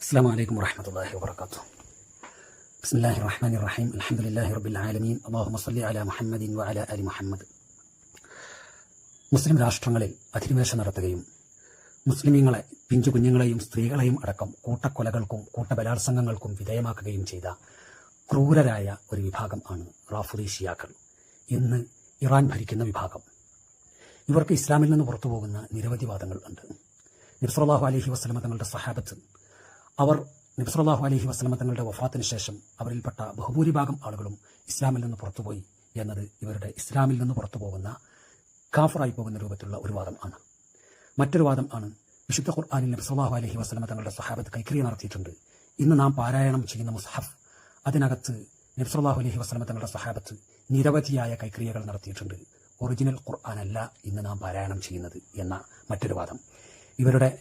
السلام عليكم ورحمة الله وبركاته. بسم الله الرحمن الرحيم. الحمد لله رب العالمين. اللهم صل على محمد وعلى آل محمد. മുസ്ലിം രാഷ്ട്രങ്ങളിൽ അധിനിവേശം നടത്തുകയും മുസ്ലിമീങ്ങളെ, പിഞ്ചു കുഞ്ഞുങ്ങളെയും സ്ത്രീകളെയും അടക്കം കൂട്ടക്കൊലകൾക്കും കൂട്ടബലാത്സംഗങ്ങൾക്കും വിധേയമാക്കുകയും ചെയ്ത ക്രൂരരായ ഒരു വിഭാഗം ആണ് റാഫിദി ഷിയാക്കൾ. ഇന്ന് ഇറാൻ ഭരിക്കുന്ന വിഭാഗം. ഇവർക്ക് ഇസ്ലാമിൽ നിന്ന് പുറത്തു പോകുന്ന നിരവധി വാദങ്ങൾ ഉണ്ട്. നബി സല്ലല്ലാഹു അലൈഹി വസല്ലമ തങ്ങളുടെ സഹാബത്ത്, അവർ നബി സല്ലല്ലാഹു അലൈഹി വസല്ലമ തങ്ങളുടെ വഫാത്തിന് ശേഷം അവരിൽപ്പെട്ട ബഹുഭൂരിഭാഗം ആളുകളും ഇസ്ലാമിൽ നിന്ന് പുറത്തുപോയി എന്നത് ഇവരുടെ ഇസ്ലാമിൽ നിന്ന് പുറത്തു പോകുന്ന കാഫറായി പോകുന്ന രൂപത്തിലുള്ള ഒരു വാദം ആണ്. മറ്റൊരു വാദം ആണ്, വിശുദ്ധ ഖുർആനിൽ നബി സല്ലല്ലാഹു അലൈഹി വസല്ലമ തങ്ങളുടെ സഹാബത്ത് കൈക്രിയ നടത്തിയിട്ടുണ്ട്. ഇന്ന് നാം പാരായണം ചെയ്യുന്ന മുസ്ഹഫ്, അതിനകത്ത് നബി സല്ലല്ലാഹു അലൈഹി വസല്ലമ തങ്ങളുടെ സഹാബത്ത് നിരവധിയായ കൈക്രിയകൾ നടത്തിയിട്ടുണ്ട്. ഒറിജിനൽ ഖുർആനല്ല ഇന്ന് നാം പാരായണം ചെയ്യുന്നത് എന്ന മറ്റൊരു വാദം. ഇവരുടെ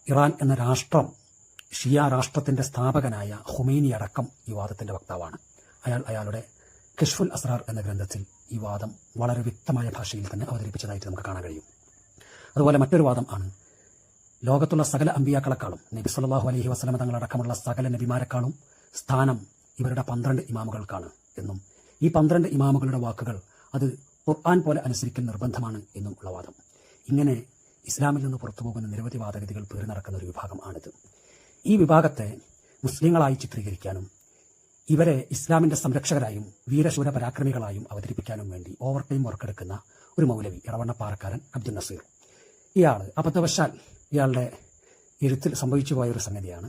ഇറാൻ എന്ന രാഷ്ട്രം, ഷിയ രാഷ്ട്രത്തിന്റെ സ്ഥാപകനായ ഖുമൈനി അടക്കം ഈ വാദത്തിന്റെ വക്താവാണ്. അയാളുടെ കശ്ഫുൽ അസ്റാർ എന്ന ഗ്രന്ഥത്തിൽ ഈ വാദം വളരെ വ്യക്തമായ ഭാഷയിൽ തന്നെ അവതരിപ്പിച്ചതായിട്ട് നമുക്ക് കാണാൻ കഴിയും. അതുപോലെ മറ്റൊരു വാദം ആണ്, ലോകത്തുള്ള സകല അമ്പിയാക്കളെക്കാളും, നബി സല്ലല്ലാഹു അലൈഹി വസല്ലമ തങ്ങളടക്കമുള്ള സകല നബിമാരെക്കാളും സ്ഥാനം ഇവരുടെ 12 ഇമാമുകൾക്കാണ് എന്നും ഈ 12 ഇമാമുകളുടെ വാക്കുകൾ അത് ഖുർആൻ പോലെ അനുസരിക്കൽ നിർബന്ധമാണ് എന്നും ഉള്ള വാദം. ഇങ്ങനെ ഇസ്ലാമിൽ നിന്ന് പുറത്തുപോകുന്ന നിരവധി വാദഗതികൾ പേറി നടക്കുന്ന ഒരു വിഭാഗം ആണിത്. ഈ വിഭാഗത്തെ മുസ്ലിങ്ങളായി ചിത്രീകരിക്കാനും ഇവരെ ഇസ്ലാമിന്റെ സംരക്ഷകരായും വീരശൂര പരാക്രമികളായും അവതരിപ്പിക്കാനും വേണ്ടി ഓവർ ടൈം വർക്കെടുക്കുന്ന ഒരു മൗലവി, ഇറവണ്ണപ്പാറക്കാരൻ അബ്ദുൽ നസീർ. ഇയാൾ അബദ്ധവശാൽ ഇയാളുടെ എഴുത്തിൽ സംഭവിച്ചു പോയ ഒരു സംഗതിയാണ്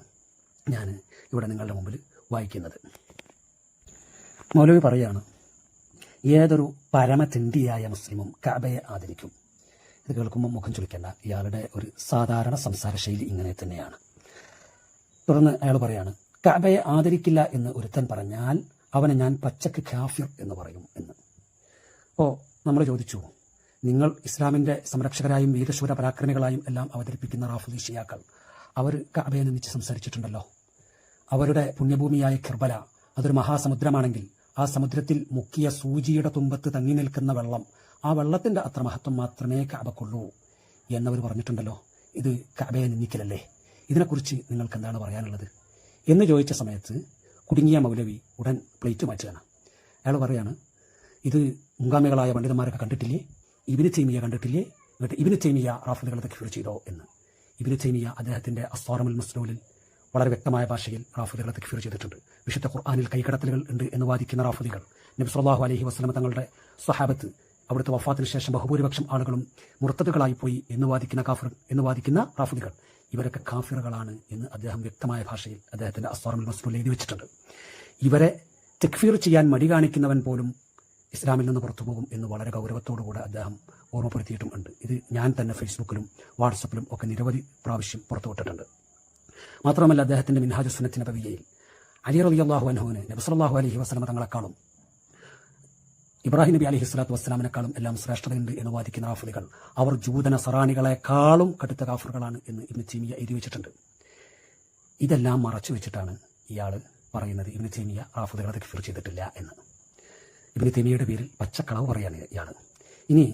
ഞാൻ ഇവിടെ നിങ്ങളുടെ മുമ്പിൽ വായിക്കുന്നത്. മൗലവി പറയാണ്, ഏതൊരു പരമതിണ്ടിയായ മുസ്ലിമും കഅബയെ ആദരിക്കും. ഇത് കേൾക്കുമ്പോൾ മുഖം ചുളിക്കേണ്ട. ഇയാളുടെ ഒരു സാധാരണ സംസാര ശൈലി ഇങ്ങനെ തന്നെയാണ്. തുടർന്ന് അയാൾ പറയാണ്, കഅബയെ ആദരിക്കില്ല എന്ന് ഒരുത്തൻ പറഞ്ഞാൽ അവനെ ഞാൻ പച്ചക്ക് കാഫിർ എന്ന് പറയും എന്ന്. അപ്പോൾ നമ്മൾ ചോദിച്ചു, നിങ്ങൾ ഇസ്ലാമിന്റെ സംരക്ഷകരായും വീരശൂര പരാക്രമികളായും എല്ലാം അവതരിപ്പിക്കുന്ന റാഫിദി ഷിയാക്കൾ, അവർ കഅബയെ നിന്നിച്ച് സംസാരിച്ചിട്ടുണ്ടല്ലോ. അവരുടെ പുണ്യഭൂമിയായ കിർബല അതൊരു മഹാസമുദ്രമാണെങ്കിൽ ആ സമുദ്രത്തിൽ മുക്കിയ സൂചിയുടെ തുമ്പത്ത് തങ്ങി നിൽക്കുന്ന വെള്ളം, ആ വെള്ളത്തിന്റെ അത്ര മഹത്വം മാത്രമേ കഅബക്കുള്ളൂ എന്നവർ പറഞ്ഞിട്ടുണ്ടല്ലോ. ഇത് കഅബയെ നിന്ദിക്കലല്ലേ? ഇതിനെക്കുറിച്ച് നിങ്ങൾക്ക് എന്താണ് പറയാനുള്ളത് എന്ന് ചോദിച്ച സമയത്ത് കുടുങ്ങിയ മൗലവി ഉടൻ പ്ലേറ്റ് മാറ്റുകയാണ്. അയാൾ പറയാണ്, ഇത് മുൻഗാമികളായ പണ്ഡിതന്മാരൊക്കെ കണ്ടിട്ടില്ലേ? ഇബ്നു തൈമിയ കണ്ടിട്ടില്ലേ? എന്നിട്ട് ഇബ്നു തൈമിയ റാഫിദികളെ തക്ഫീർ ചെയ്തോ എന്ന്. ഇബ്നു തൈമിയ അദ്ദേഹത്തിന്റെ അസ്സാറുൽ മസ്ലൂലിൽ വളരെ വ്യക്തമായ ഭാഷയിൽ റാഫിദികളെ തക്ഫീർ ചെയ്തിട്ടുണ്ട്. വിശുദ്ധ ഖുർആനിൽ കൈകടത്തലുകൾ ഉണ്ട് എന്ന് വാദിക്കുന്ന റാഫിദികൾ, നബി സല്ലല്ലാഹു അലൈഹി വസല്ലമ തങ്ങളുടെ സ്വഹാബത്ത്, അവിടുത്തെ വഫാത്തിന് ശേഷം ബഹുഭൂരിപക്ഷം ആളുകളും മുർത്തദുകളായി പോയി എന്ന് വാദിക്കുന്ന റാഫിദികൾ, ഇവരൊക്കെ കാഫിറുകളാണ് എന്ന് അദ്ദേഹം വ്യക്തമായ ഭാഷയിൽ അദ്ദേഹത്തിന്റെ അസ്സാറുൽ മസ്ലൂലിൽ എഴുതി വെച്ചിട്ടുണ്ട്. ഇവരെ തക്ഫീർ ചെയ്യാൻ മടി കാണിക്കുന്നവൻ പോലും ഇസ്ലാമിൽ നിന്ന് പുറത്തു പോകും എന്ന് വളരെ ഗൗരവത്തോടുകൂടെ അദ്ദേഹം ഓർമ്മപ്പെടുത്തിയിട്ടും ഉണ്ട്. ഇത് ഞാൻ തന്നെ ഫേസ്ബുക്കിലും വാട്സപ്പിലും ഒക്കെ നിരവധി പ്രാവശ്യം പുറത്തുവിട്ടിട്ടുണ്ട്. മാത്രമല്ല, അദ്ദേഹത്തിന്റെ മിൻഹാജുസ് സുന്നത്തി നബവിയ്യയിൽ അലി റളിയല്ലാഹു അൻഹുവിന് നബി സല്ലല്ലാഹു അലൈഹി വസല്ലമ തങ്ങളെക്കാളും ഇബ്രാഹിം നബി അലൈഹി സ്വലാത്തു വസ്സലാമിനെക്കാളും എല്ലാം ശ്രേഷ്ഠതയുണ്ട് എന്ന് വാദിക്കുന്ന റാഫിദികൾ, അവർ ജൂതന സറാണികളെക്കാളും കടുത്ത കാഫിറുകളാണ് എന്ന് ഇബ്നു തൈമിയ എഴുതി വെച്ചിട്ടുണ്ട്. ഇതെല്ലാം മറച്ചു വെച്ചിട്ടാണ് ഇയാൾ പറയുന്നത് ഇബ്നു തൈമിയ റാഫിദികളെ തക്ഫീർ ചെയ്തിട്ടില്ല എന്ന്. ഇബ്നു തൈമിയയുടെ പേരിൽ പച്ചക്കളവ് പറയാണ് ഇയാൾ. ഇനി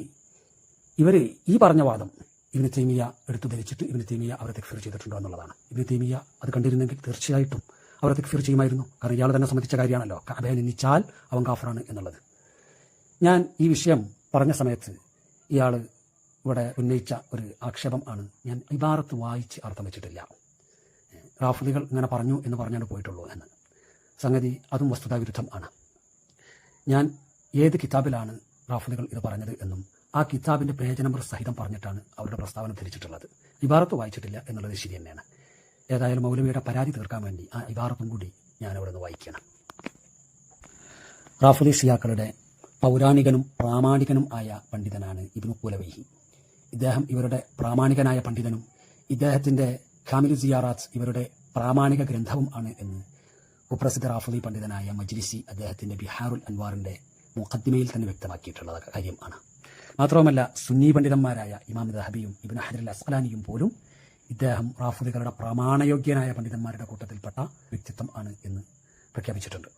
ഇവർ ഈ പറഞ്ഞ വാദം ഇബ്നു തൈമിയ എടുത്തു ധരിച്ചിട്ട് ഇബ്നു തൈമിയ അവരെ തക്ഫീർ ചെയ്തിട്ടുണ്ടോ എന്നുള്ളതാണ്. ഇബ്നു തൈമിയ അത് കണ്ടിരുന്നെങ്കിൽ തീർച്ചയായിട്ടും അവരെ തക്ഫീർ ചെയ്യുമായിരുന്നു. കാരണം ഇയാൾ തന്നെ സമ്മതിച്ച കാര്യമാണല്ലോ, കഅബയെ നിന്ദിച്ചാൽ അവൻ കാഫറാണ് എന്നുള്ളത്. ഞാൻ ഈ വിഷയം പറഞ്ഞ സമയത്ത് ഇയാൾ ഇവിടെ ഉന്നയിച്ച ഒരു ആക്ഷേപം ആണ്, ഞാൻ ഇബാറത്ത് വായിച്ച് അർത്ഥം വെച്ചിട്ടില്ല, റാഫിദികൾ ഇങ്ങനെ പറഞ്ഞു എന്ന് പറഞ്ഞാണ് പോയിട്ടുള്ളൂ എന്ന്. സംഗതി അതും വസ്തുതാവിരുദ്ധം ആണ്. ഞാൻ ഏത് കിതാബിലാണ് റാഫിദികൾ ഇത് പറഞ്ഞത് എന്നും ആ കിതാബിന്റെ പേജ് നമ്പർ സഹിതം പറഞ്ഞിട്ടാണ് അവരുടെ പ്രസ്താവന ധരിച്ചിട്ടുള്ളത്. ഇബാറത്ത് വായിച്ചിട്ടില്ല എന്നുള്ളത് ശരി തന്നെയാണ്. ഏതായാലും മൗലവിയുടെ പരാതി തീർക്കാൻ വേണ്ടി ആ ഇബാറത്തും കൂടി ഞാൻ അവിടെ നിന്ന് വായിക്കണം. റാഫിദി ഷിയാക്കളുടെ പൗരാണികനും പ്രാമാണികനും ആയ പണ്ഡിതനാണ് ഇബ്നു ഖുലവൈഹി. ഇദ്ദേഹം ഇവരുടെ പ്രാമാണികനായ പണ്ഡിതനും ഇദ്ദേഹത്തിന്റെ കാമിലു സിയാറാത്ത് ഇവരുടെ പ്രാമാണിക ഗ്രന്ഥവും ആണ് എന്ന് കുപ്രസിദ്ധ റാഫിദി പണ്ഡിതനായ മജ്ലിസി അദ്ദേഹത്തിന്റെ ബിഹാറുൽ അൻവാറിന്റെ മുഖദ്ദിമയിൽ തന്നെ വ്യക്തമാക്കിയിട്ടുള്ള കാര്യമാണ്. മാത്രവുമല്ല, സുന്നി പണ്ഡിതന്മാരായ ഇമാം ദഹബിയും ഇബ്നു ഹജർ അസ്ഖലാനിയും പോലും ഇദ്ദേഹം റാഫിദികളുടെ പ്രമാണയോഗ്യനായ പണ്ഡിതന്മാരുടെ കൂട്ടത്തിൽപ്പെട്ട വ്യക്തിത്വം ആണ് എന്ന് പ്രഖ്യാപിച്ചിട്ടുണ്ട്.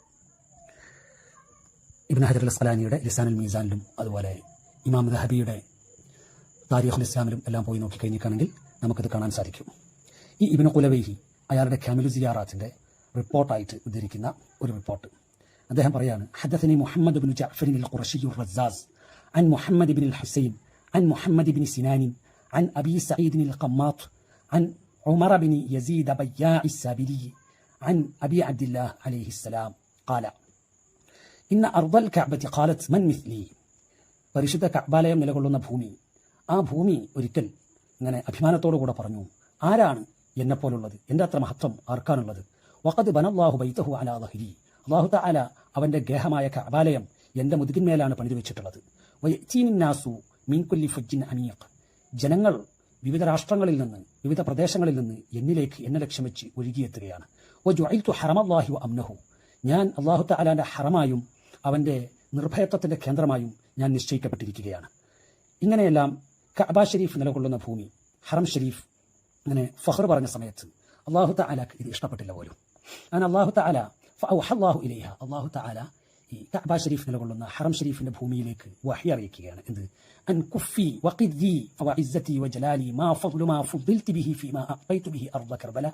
ഇബ്നു ഹജർ അസ്ഖലാനിയുടെ ലിസാനുൽ മീസാനിലും അതുപോലെ ഇമാം ദഹബിയുടെ താരീഖുൽ ഇസ്ലാമിലും എല്ലാം പോയി നോക്കിക്കഴിഞ്ഞിട്ടാണെങ്കിൽ നമുക്കത് കാണാൻ സാധിക്കും. ഈ ഇബ്നു ഖുലവൈഹി അയാളുടെ കാമിലു സിയാറാത്തിന്റെ റിപ്പോർട്ടായിട്ട് ഉദ്ധരിക്കുന്ന ഒരു റിപ്പോർട്ട്. അദ്ദേഹം പറയാണ്, ഹദഥനി മുഹമ്മദ് ബിൻ ജഅഫർ അൽ ഖുറശി റസാസ് عن محمد بن الحسين عن محمد بن سنان عن أبي سعيد القماط عن عمر بن يزيد بياع السابري عن أبي عبد الله عليه السلام قال إن أرض الكعبة قالت من مثلي പരിശുദ്ധ കഅബാലയം നിലകൊള്ളുന്ന ഭൂമി, ആ ഭൂമി ഒരിക്കൽ ഇങ്ങനെ അഭിമാനത്തോടു കൂടെ പറഞ്ഞു, ആരാണ് എന്നെപ്പോലുള്ളത്, എൻ്റെ അത്ര മഹത്വം ആർക്കാനുള്ളത്? വഖദ് ബനല്ലാഹു ബൈതഹു അലാ ദഹ്രി, അല്ലാഹു തആല അവന്റെ ഗേഹമായ കഅബാലയം എൻ്റെ മുതുകിന്മേലാണ് പണിതു വെച്ചിട്ടുള്ളത്. വയഅ്തീനിന്നാസു മിൻ കുല്ലി ഫജ്ജിൻ അമീഖ്, ജനങ്ങൾ വിവിധ രാഷ്ട്രങ്ങളിൽ നിന്ന് വിവിധ പ്രദേശങ്ങളിൽ നിന്ന് എന്നിലേക്ക് എന്നെ ലക്ഷ്യം വെച്ച് ഒഴുകിയെത്തുകയാണ്. വജുഇൽതു ഹറമല്ലാഹി വഅംനഹു, ഞാൻ അല്ലാഹു തആലാന്റെ ഹറമായും അവന്റെ നിർഭയത്വത്തിന്റെ കേന്ദ്രമായും ഞാൻ നിശ്ചയിക്കപ്പെട്ടിരിക്കുകയാണ്. ഇങ്ങനെയെല്ലാം കഅബ ഷരീഫ് നിലകൊള്ളുന്ന ഭൂമി, ഹറം ഷരീഫ് അങ്ങനെ ഫഖർ പറഞ്ഞ സമയത്ത് അല്ലാഹു തആലക്ക് ഇത് ഇഷ്ടപ്പെട്ടില്ല പോലും. അങ്ങനെ അല്ലാഹു തആല ഫഔഹല്ലാഹു ഇലൈഹ, അല്ലാഹു തആല ഈ കഅബ ഷരീഫ് നിലകൊള്ളുന്ന ഹറം ഷരീഫിന്റെ ഭൂമിയിലേക്ക് വഹി അറിയിക്കുകയാണ്. എന്ത്? അൻ കുഫി വഖിദ്ദി വഇസ്സതി വജലാലി മാ ഫദ്ലു മാ ഫുദ്ദിൽതി ബിഹി ഫീമാ അഖൈതു ബിഹി അർദ കർബല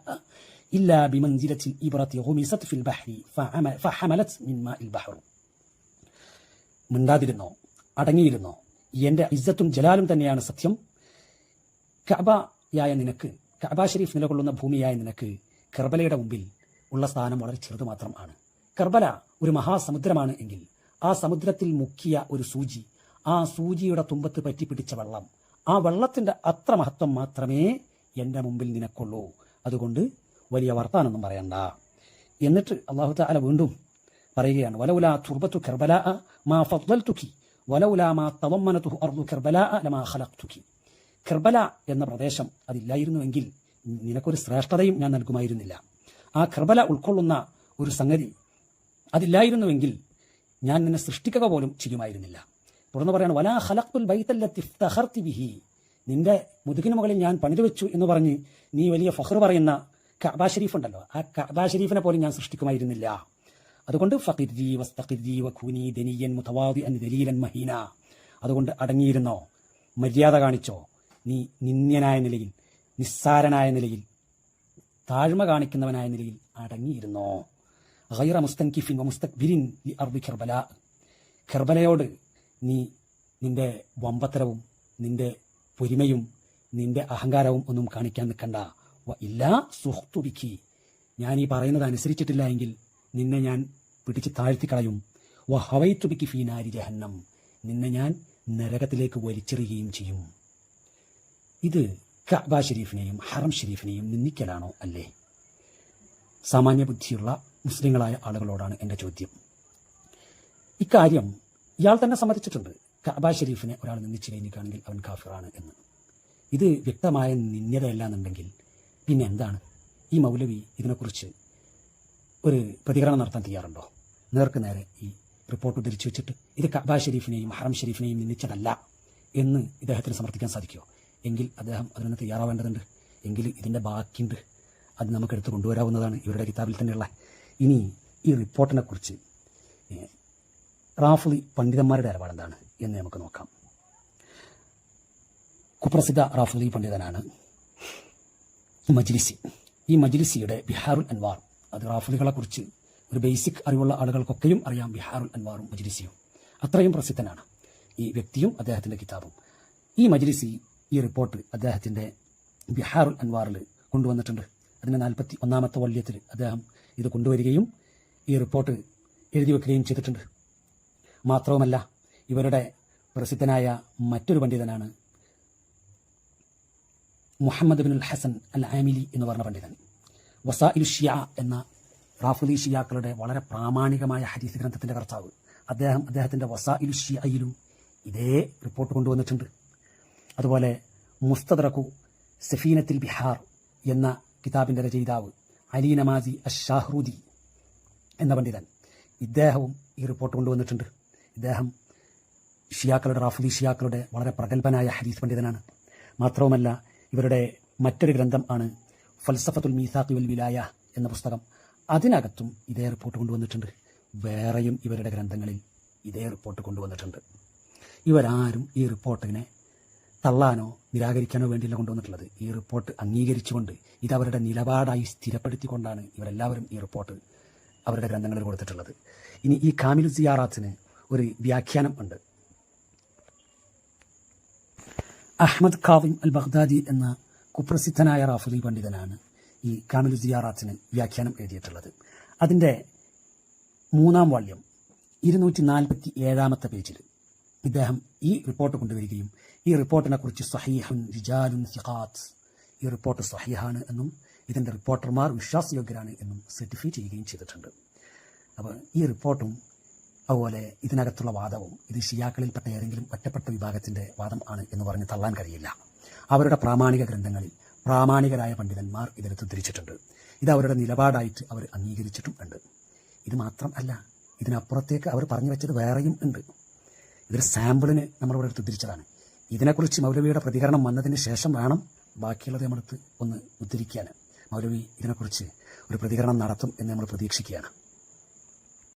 ഇല്ലാ ബിമൻസിലത്തിൽ ഇബ്റതി ഗുമിസത് ഫിൽ ബഹ്രി ഫഹമലത് മിൻ മാഇൽ ബഹ്ർ. മിണ്ടാതിരുന്നോ, അടങ്ങിയിരുന്നോ, എന്റെ ഇസ്സത്തും ജലാലും തന്നെയാണ് സത്യം. കഅബയായ നിനക്ക്, കഅബ ഷരീഫ് നിലകൊള്ളുന്ന ഭൂമിയായ നിനക്ക് കർബലയുടെ മുമ്പിൽ ഉള്ള സ്ഥാനം വളരെ ചെറുത് മാത്രമാണ്. കർബല ഒരു മഹാസമുദ്രമാണ് എങ്കിൽ ആ സമുദ്രത്തിൽ മുക്കിയ ഒരു സൂചി, ആ സൂചിയുടെ തുമ്പത്ത് പറ്റിപ്പിടിച്ച വെള്ളം, ആ വെള്ളത്തിന്റെ അത്ര മഹത്വം മാത്രമേ എന്റെ മുമ്പിൽ നിനക്കുള്ളൂ. അതുകൊണ്ട് വലിയ വർത്താനൊന്നും പറയണ്ട. എന്നിട്ട് അല്ലാഹു തആല വീണ്ടും പറയുകയാണ്, വലൗലാ തുർബത്തു കർബലാ മാ ഫദ്ദൽതുകി വലൗലാ മാ തളമ്മനതുഹു അർദു കർബലാ ലമാ ഖലഖ്തുകി. കർബല എന്ന പ്രദേശം അതില്ലായിരുന്നുവെങ്കിൽ നിനക്കൊരു ശ്രേഷ്ഠതയും ഞാൻ നൽകുമായിരുന്നില്ല. ആ കർബല ഉൾക്കൊള്ളുന്ന ഒരു സംഗതി അതില്ലായിരുന്നുവെങ്കിൽ ഞാൻ നിന്നെ സൃഷ്ടിക്കുക പോലും ചെയ്യുമായിരുന്നില്ല. തുടർന്ന് പറയാണ്, വലാ ഖലഖ്തുൽ ബൈതല്ലത്തി ഇഫ്തഖർതി ബിഹി, നിന്റെ മുതുകിന് മുകളിൽ ഞാൻ പണിതു വെച്ചു എന്ന് പറഞ്ഞ് നീ വലിയ ഫഖർ പറയുന്ന കഅബ ഷരീഫ് ഉണ്ടല്ലോ, ആ കഅബ ഷരീഫിനെ പോലും ഞാൻ സൃഷ്ടിക്കുമായിരുന്നില്ല. അതുകൊണ്ട് ഫഖിർരി വസ്തഖിർരി വകൂനി ദനിയൻ മുതവാദിഅൻ ദലീലൻ മഹീന, അതുകൊണ്ട് അടങ്ങിയിരുന്നോ, മര്യാദ കാണിച്ചോ, നീ നിന്ദ്യനായ നിലയിൽ, നിസ്സാരനായ നിലയിൽ, താഴ്മ കാണിക്കുന്നവനായ നിലയിൽ അടങ്ങിയിരുന്നോ. ഗൈറ മുസ്തൻകിഫിൻ വമുസ്തക്ബിരിൻ ലി അർദി കർബല, കർബലയോട് നീ നിന്റെ വമ്പത്തരവും നിന്റെ പൊരിമയും നിന്റെ അഹങ്കാരവും ഒന്നും കാണിക്കാൻ നിൽക്കണ്ട. വ ഇല്ലാ സുഖ്തുബിക്കി, ഞാൻ ഈ പറയുന്നത് അനുസരിച്ചിട്ടില്ല എങ്കിൽ നിന്നെ ഞാൻ പിടിച്ച് താഴ്ത്തിക്കളയും. വ ഹവൈതുബിക്കി ഫീ നാരി ജഹന്നം, നിന്നെ ഞാൻ നരകത്തിലേക്ക് വലിച്ചെറിയുകയും ചെയ്യും. ഇത് കഅബ ഷരീഫിനെയും ഹറം ഷരീഫിനെയും നിന്ദിക്കലാണോ? അല്ലേ? സാമാന്യ ബുദ്ധിയുള്ള മുസ്ലിങ്ങളായ ആളുകളോടാണ് എൻ്റെ ചോദ്യം. ഇക്കാര്യം ഇയാൾ തന്നെ സമ്മതിച്ചിട്ടുണ്ട്. കഅബ ഷരീഫിനെ ഒരാൾ നിന്ദിച്ചു കഴിഞ്ഞിട്ടാണെങ്കിൽ അവൻ കാഫിറാണ് എന്ന്. ഇത് വ്യക്തമായ നിന്ദ്യതയല്ല എന്നുണ്ടെങ്കിൽ പിന്നെ എന്താണ്? ഈ മൗലവി ഇതിനെക്കുറിച്ച് ഒരു പ്രതികരണം നടത്താൻ തയ്യാറുണ്ടോ? നേർക്ക് നേരെ ഈ റിപ്പോർട്ട് ഉദ്ധരിച്ചു വെച്ചിട്ട് ഇത് കഅബ ഷരീഫിനെയും ഹറം ഷരീഫിനെയും നിന്ദിച്ചതല്ല എന്ന് ഇദ്ദേഹത്തിന് സമർത്ഥിക്കാൻ സാധിക്കുമോ? എങ്കിൽ അദ്ദേഹം അതിന് തയ്യാറാവേണ്ടതുണ്ട്. എങ്കിൽ ഇതിൻ്റെ ബാക്കിയുണ്ട്, അത് നമുക്കെടുത്ത് കൊണ്ടുവരാവുന്നതാണ് ഇവരുടെ കിതാബിൽ തന്നെയുള്ള. ഇനി ഈ റിപ്പോർട്ടിനെ കുറിച്ച് റാഫിളി പണ്ഡിതന്മാരുടെ നിലപാടെന്താണ് എന്ന് നമുക്ക് നോക്കാം. കുപ്രസിദ്ധ റാഫിളി പണ്ഡിതനാണ് മജ്ലിസി. ഈ മജ്ലിസിയുടെ ബിഹാറുൽ അൻവാർ, അത് റാഫിളികളെ കുറിച്ച് ഒരു ബേസിക് അറിവുള്ള ആളുകൾക്കൊക്കെയും അറിയാം. ബിഹാറുൽ അൻവാറും മജ്ലിസിയും അത്രയും പ്രസിദ്ധനാണ് ഈ വ്യക്തിയും അദ്ദേഹത്തിന്റെ കിതാബും. ഈ മജ്ലിസി ഈ റിപ്പോർട്ട് അദ്ദേഹത്തിന്റെ ബിഹാറുൽ അൻവാറിൽ കൊണ്ടുവന്നിട്ടുണ്ട്. അതിന്റെ 41-ാമത്തെ വള്യത്തിൽ അദ്ദേഹം ഇത് കൊണ്ടുവരികയും ഈ റിപ്പോർട്ട് എഴുതി വെക്കുകയും ചെയ്തിട്ടുണ്ട്. മാത്രവുമല്ല, ഇവരുടെ പ്രസിദ്ധനായ മറ്റൊരു പണ്ഡിതനാണ് മുഹമ്മദ് ബിൻ ഹസൻ അൽ ആമിലി എന്ന് പറഞ്ഞ പണ്ഡിതൻ. വസാഇലു ഷിയ എന്ന റാഫിളി ഷിയാക്കളുടെ വളരെ പ്രാമാണികമായ ഹദീസ് ഗ്രന്ഥത്തിന്റെ കർത്താവ്. അദ്ദേഹത്തിന്റെ വസാഇലു ഷിയയിലും ഇതേ റിപ്പോർട്ട് കൊണ്ടുവന്നിട്ടുണ്ട്. അതുപോലെ മുസ്തദ്റഖു സഫീനത്തിൽ ബിഹാർ എന്ന കിതാബിന്റെ രചയിതാവ് അലി നമാസി അഷാഹ്റൂദി എന്ന പണ്ഡിതൻ, ഇദ്ദേഹവും ഈ റിപ്പോർട്ട് കൊണ്ടുവന്നിട്ടുണ്ട്. ഇദ്ദേഹം ഷിയാക്കളുടെ, റാഫിളി ഷിയാക്കളുടെ വളരെ പ്രഗത്ഭനായ ഹദീസ് പണ്ഡിതനാണ്. മാത്രവുമല്ല, ഇവരുടെ മറ്റൊരു ഗ്രന്ഥം ആണ് ഫൽസഫത്തുൽ മീസാഖി വൽ വിലായ എന്ന പുസ്തകം. അതിനകത്തും ഇതേ റിപ്പോർട്ട് കൊണ്ടുവന്നിട്ടുണ്ട്. വേറെയും ഇവരുടെ ഗ്രന്ഥങ്ങളിൽ ഇതേ റിപ്പോർട്ട് കൊണ്ടുവന്നിട്ടുണ്ട്. ഇവരാരും ഈ റിപ്പോർട്ടിനെ തള്ളാനോ നിരാകരിക്കാനോ വേണ്ടിയല്ല കൊണ്ടുവന്നിട്ടുള്ളത്. ഈ റിപ്പോർട്ട് അംഗീകരിച്ചുകൊണ്ട് ഇത് അവരുടെ നിലപാടായി സ്ഥിരപ്പെടുത്തിക്കൊണ്ടാണ് ഇവരെല്ലാവരും ഈ റിപ്പോർട്ട് അവരുടെ ഗ്രന്ഥങ്ങളിൽ കൊടുത്തിട്ടുള്ളത്. ഇനി ഈ കാമിലു സിയാറാത്തിന് ഒരു വ്യാഖ്യാനം ഉണ്ട്. അഹ്മദ് കാവിം അൽ ബഗ്ദാദി എന്ന കുപ്രസിദ്ധനായ റാഫിദി പണ്ഡിതനാണ് ഈ കാമിലു സിയാറാത്തിന് വ്യാഖ്യാനം എഴുതിയിട്ടുള്ളത്. അതിൻ്റെ 3-ാം വാള്യം 247-ാമത്തെ പേജിൽ ഇദ്ദേഹം ഈ റിപ്പോർട്ട് കൊണ്ടുവരികയും ഈ റിപ്പോർട്ടിനെ കുറിച്ച് സഹീഹുൻ റിജാലുൻ സിഖാത്ത്, ഈ റിപ്പോർട്ട് സഹീഹാണ് എന്നും ഇതിൻ്റെ റിപ്പോർട്ടർമാർ വിശ്വാസയോഗ്യരാണ് എന്നും സർട്ടിഫൈ ചെയ്യുകയും ചെയ്തിട്ടുണ്ട്. അപ്പോൾ ഈ റിപ്പോർട്ടും അതുപോലെ ഇതിനകത്തുള്ള വാദവും ഇത് ഷിയാക്കളിൽപ്പെട്ട ഏതെങ്കിലും ഒറ്റപ്പെട്ട വിഭാഗത്തിൻ്റെ വാദം ആണ് എന്ന് പറഞ്ഞ് തള്ളാൻ കഴിയില്ല. അവരുടെ പ്രാമാണിക ഗ്രന്ഥങ്ങളിൽ പ്രാമാണികരായ പണ്ഡിതന്മാർ ഇതെടുത്ത് ഉദ്ധരിച്ചിട്ടുണ്ട്. ഇത് അവരുടെ നിലപാടായിട്ട് അവർ അംഗീകരിച്ചിട്ടും ഉണ്ട്. ഇത് മാത്രം അല്ല, ഇതിനപ്പുറത്തേക്ക് അവർ പറഞ്ഞു വെച്ചത് വേറെയും ഉണ്ട്. ഇതൊരു സാമ്പിളിന് നമ്മളിവിടെ എടുത്ത് ഉദ്ധരിച്ചതാണ്. ഇതിനെക്കുറിച്ച് മൗലവിയുടെ പ്രതികരണം വന്നതിന് ശേഷം വേണം ബാക്കിയുള്ളത് നമ്മളെടുത്ത് ഒന്ന് ഉദ്ധരിക്കാൻ. മൗലവി ഇതിനെക്കുറിച്ച് ഒരു പ്രതികരണം നടത്തും എന്ന് നമ്മൾ പ്രതീക്ഷിക്കുകയാണ്.